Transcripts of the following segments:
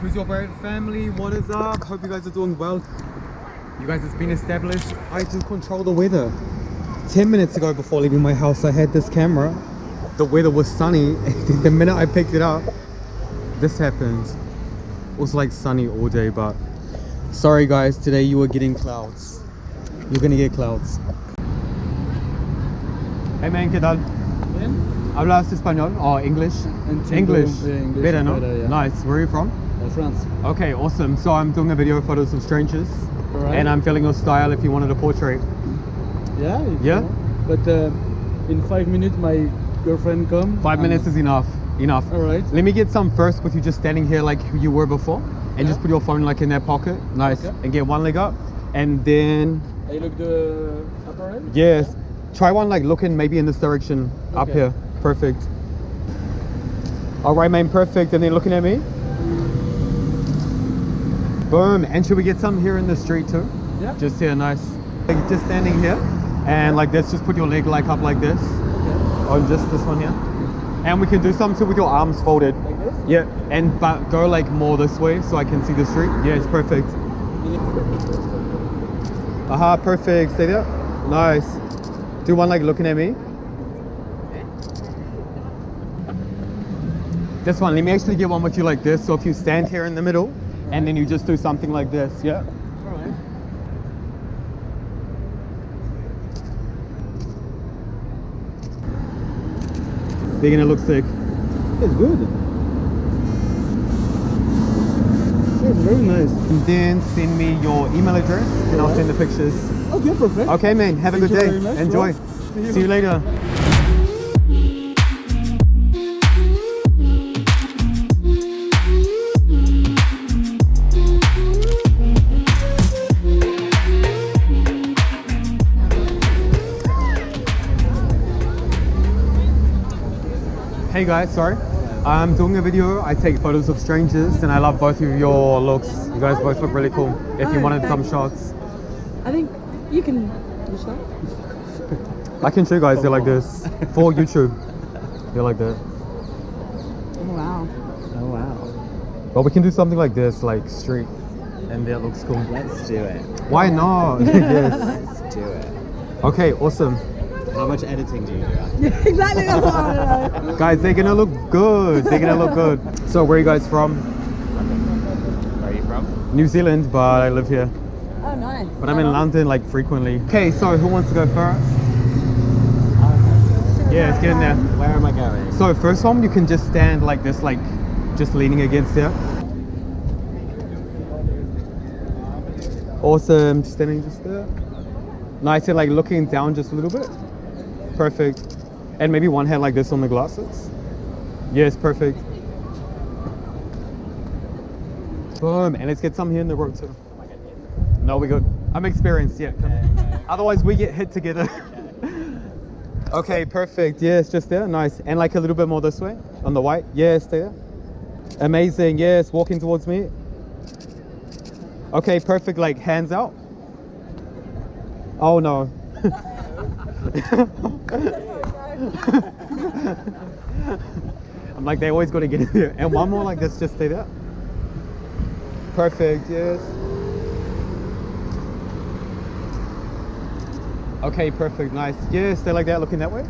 Who's your brand family? What is up? Hope you guys are doing well. You guys, it's been established, I do control the weather. 10 minutes ago before leaving my house, I had this camera. The weather was sunny. The minute I picked it up, this happened. It was like sunny all day, but sorry guys, today you were getting clouds. You're gonna get clouds. Hey man, ¿qué tal? Bien. ¿Hablas español or English? English. English. Better, no? Better, yeah. Nice. Where are you from? France. Okay, awesome. So I'm doing a video of photos of strangers. Alright. And I'm feeling your style if you wanted a portrait. Yeah. Yeah? But in 5 minutes my girlfriend come. 5 minutes is enough. Enough. Alright. Let me get some first with you just standing here like you were before. And just put your phone like in that pocket. Nice. Okay. And get one leg up. And then... I look the upper end? Yes. Try one like looking maybe in this direction. Up Okay. here. Perfect. Alright man, perfect. And then looking at me. Boom. And should we get some here in the street too? Yeah. Just here, nice. Like, just standing here. And like this, just put your leg like up like this. Okay. On just this one here. And we can do some too with your arms folded. Like this? Yeah. And but go like more this way so I can see the street. Yeah, it's perfect. Aha, perfect. Stay there. Nice. Do one like looking at me. This one, let me actually get one with you like this. So if you stand here in the middle and then you just do something like this, yeah? Alright. They're gonna look sick. It's good. It's very nice. And then send me your email address and I'll send the pictures. Okay, perfect. Okay man, have a Thank good you day. very much, Enjoy. bro. See you later. Hey guys, sorry. I'm doing a video. I take photos of strangers and I love both of your looks. You guys both look really cool. If you wanted some shots. I think you can do that. I can show you guys, they're like this. For YouTube. They're like that. Oh wow. Oh wow. But we can do something like this, like street. And that looks cool. Let's do it. Why not? Yes. Let's do it. Okay, awesome. How much editing do you do? Yeah, exactly. That's what I want to know. Guys, they're gonna look good. They're gonna look good. So where are you guys from? Where are you from? New Zealand, but I live here. Oh, nice. But I'm in London like frequently. Okay, so who wants to go first? Yeah, let's get in there. Where am I going? So first one, you can just stand like this, like just leaning against there. Awesome, standing just there. Nice, and like looking down just a little bit. Perfect. And maybe one hand like this on the glasses. Yes, perfect. Boom, and let's get some here in the road too. No, we're good. I'm experienced, yeah. Come. Otherwise we get hit together. Okay, perfect. Yes, just there. Nice. And like a little bit more this way on the white. Yes, there. Amazing. Yes, walking towards me. Okay, perfect. Like hands out. Oh no. I'm like, they always got to get in there. And one more like this, just stay there. Perfect, yes. Okay, perfect, nice. Yeah, stay like that, looking that way.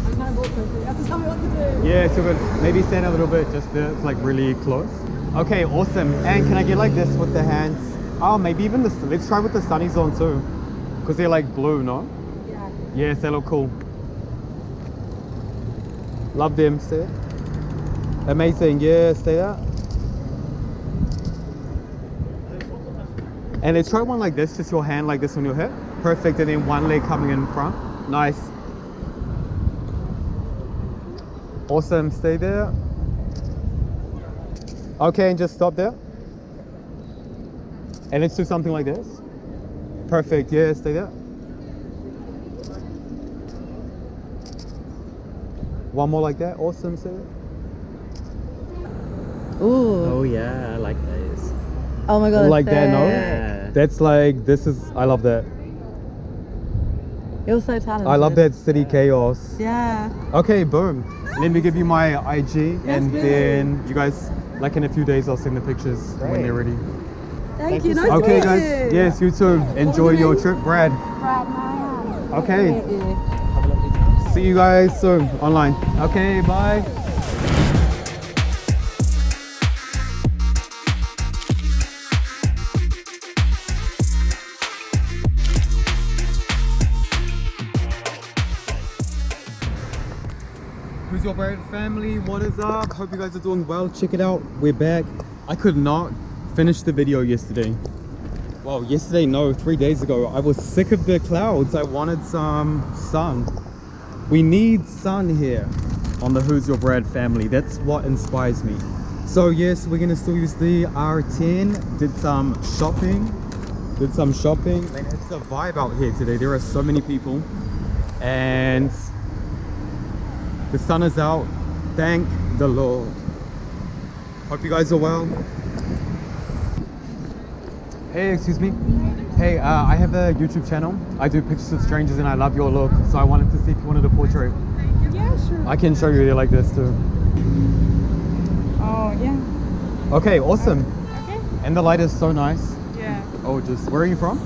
I'm kind of awkward, so you have to tell me what to do. Yeah, so good. Maybe stand a little bit, just there. It's like really close. Okay, awesome. And can I get like this with the hands? Oh, maybe even this. Let's try with the sunnies on too. Because they're like blue, no? Yeah. Yes, they look cool. Love them, stay. Amazing, yeah, stay there. And let's try one like this, just your hand like this on your hip. Perfect, and then one leg coming in front. Nice. Awesome, stay there. Okay, and just stop there. And let's do something like this. Perfect, yeah, stay there. One more like that, awesome, stay there. Ooh. Oh yeah, I like those. Oh my god. Like that's that, no? sick. Yeah. That's like, this is, I love that. You're so talented. I love that city chaos. Yeah. Okay, boom. Let me give you my IG and please. then you guys, like in a few days, I'll send the pictures when Great. they're ready. Thank you you. so Nice much. to Okay, meet guys. you. Yes, you too. Enjoy your trip, Brad. Brad, hi. Okay. Nice to meet you. Have a lovely time. See you guys soon online. Okay, bye. Who's your Brad family? What is up? Hope you guys are doing well. Check it out. We're back. I could not finish the video yesterday. Well, yesterday, no, 3 days ago. I was sick of the clouds. I wanted some sun. We need sun here on the Who's Your Brad family. That's what inspires me. So yes, we're gonna still use the R10. Did some shopping. Man, it's a vibe out here today. There are so many people and the sun is out. Thank the Lord. Hope you guys are well. Hey, excuse me. Hey, I have a YouTube channel. I do pictures of strangers and I love your look. So I wanted to see if you wanted a portrait. Yeah, sure. I can show you they like this too. Oh, yeah. Okay, awesome. Okay. And the light is so nice. Yeah. Oh, just, where are you from?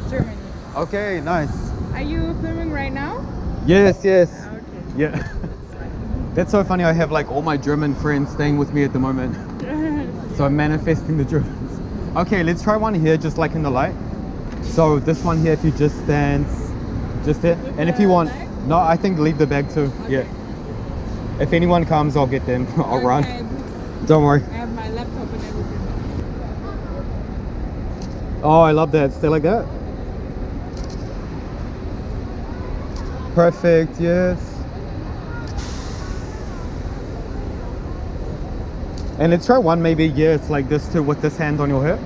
Germany. Okay, nice. Are you filming right now? Yes, yes. Okay. Yeah. That's so funny. I have like all my German friends staying with me at the moment. So I'm manifesting the Germans. Okay, let's try one here, just like in the light. So this one here, if you just stand just here. And if you want, no, I think leave the bag too. Yeah. If anyone comes, I'll get them. I'll run. Don't worry. I have my laptop and everything. Oh, I love that. Stay like that. Perfect, yes. And let's try one maybe, yeah, it's like this too, with this hand on your hip.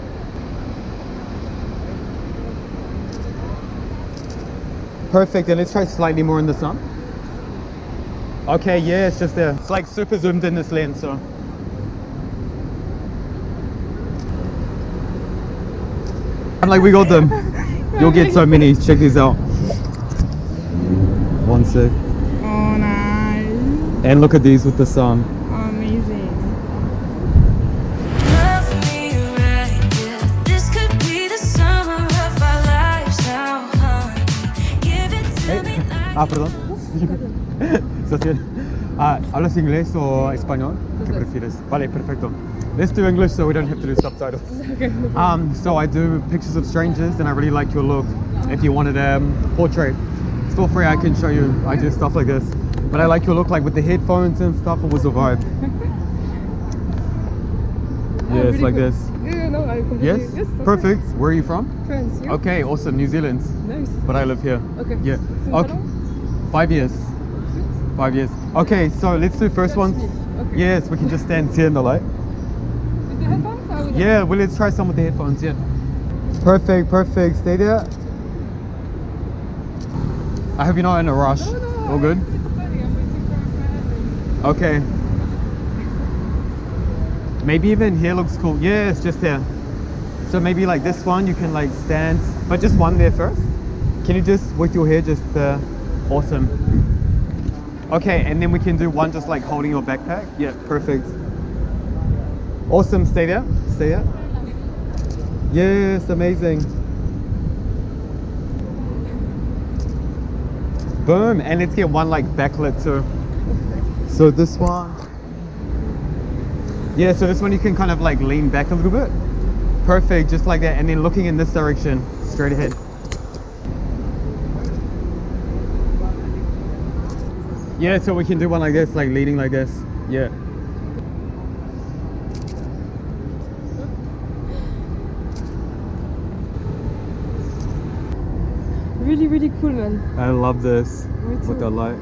Perfect, and let's try slightly more in the sun. Okay, yeah, it's just there. It's like super zoomed in this lens, so. I'm like, we got them. You'll get so many, check these out. One sec. Oh, nice. And look at these with the sun. Amazing. Love me right, yeah. This could be the summer of our lives now, honey. Give it to me like Perdón. ¿Estás bien? ¿Hablas inglés o español? ¿Qué prefieres? Vale, perfecto. Let's do English so we don't have to do subtitles. Okay. So I do pictures of strangers and I really like your look. If you wanted a portrait, feel free, I can show you. I do stuff like this. But I like your look, like with the headphones and stuff, it was a vibe. Yeah, it's really like cool. this. Yeah, no, I completely. Yes? Yes, of Perfect. Where are you from? course. France, you? Okay, awesome. New Zealand. Nice. But I live here. Okay. Yeah. Since Okay. how long? 5 years. 5 years. Okay, so let's do first one. Okay. Yes, we can just stand here in the light. With the headphones or with Yeah, well, let's try some with the headphones, yeah. Perfect, perfect. Stay there. I hope you're not in a rush. No, no. All good? It's funny. I'm waiting for my husband. Okay. Maybe even here looks cool. Yeah, it's just here. So maybe like this one, you can like stand, but just one there first. Can you just, with your hair, just, awesome. Okay, and then we can do one just like holding your backpack. Yeah, perfect. Awesome, stay there, stay there. Yes, amazing. Boom, and let's get one like backlit too. So this one. Yeah, so this one you can kind of like lean back a little bit. Perfect, just like that. And then looking in this direction, straight ahead. Yeah, so we can do one like this, like leaning like this. Yeah. Really, really cool, man. I love this Me too. with the light.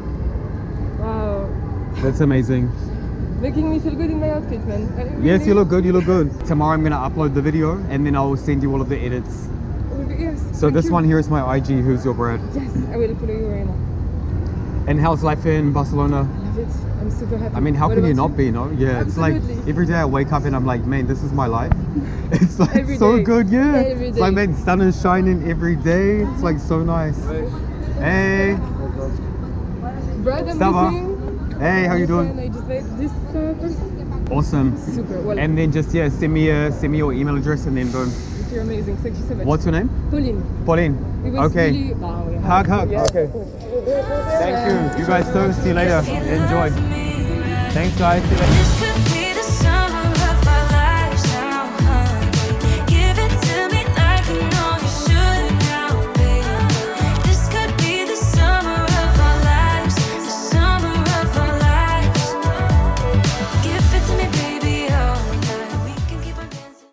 Wow. That's amazing. Making me feel good in my outfit, man. Yes, you look good, you look good. Tomorrow I'm gonna upload the video and then I will send you all of the edits. Yes. So thank this you. one here is my IG, Who's Your Brad. Yes, I will follow you right now. And how's life in Barcelona? I love it. I I'm super happy. I mean, how What can you about not be, no? Yeah, it's like Absolutely. every day I wake up and I'm like, man, this is my life. It's like Every so day. good, yeah. Every It's like, day. man, sun is shining every day. It's like so nice. Hey, Brad, I'm Ça va? missing. hey, how you And doing? I just met this person. Awesome. Super. Well, And then just send me your email address and then boom. you're amazing. Thank you so much. What's your name? Pauline. Pauline. It was Okay. really... Hug. Yeah. Okay. Thank you. You guys too. See you later. Enjoy. Thanks, guys. See you later. This could be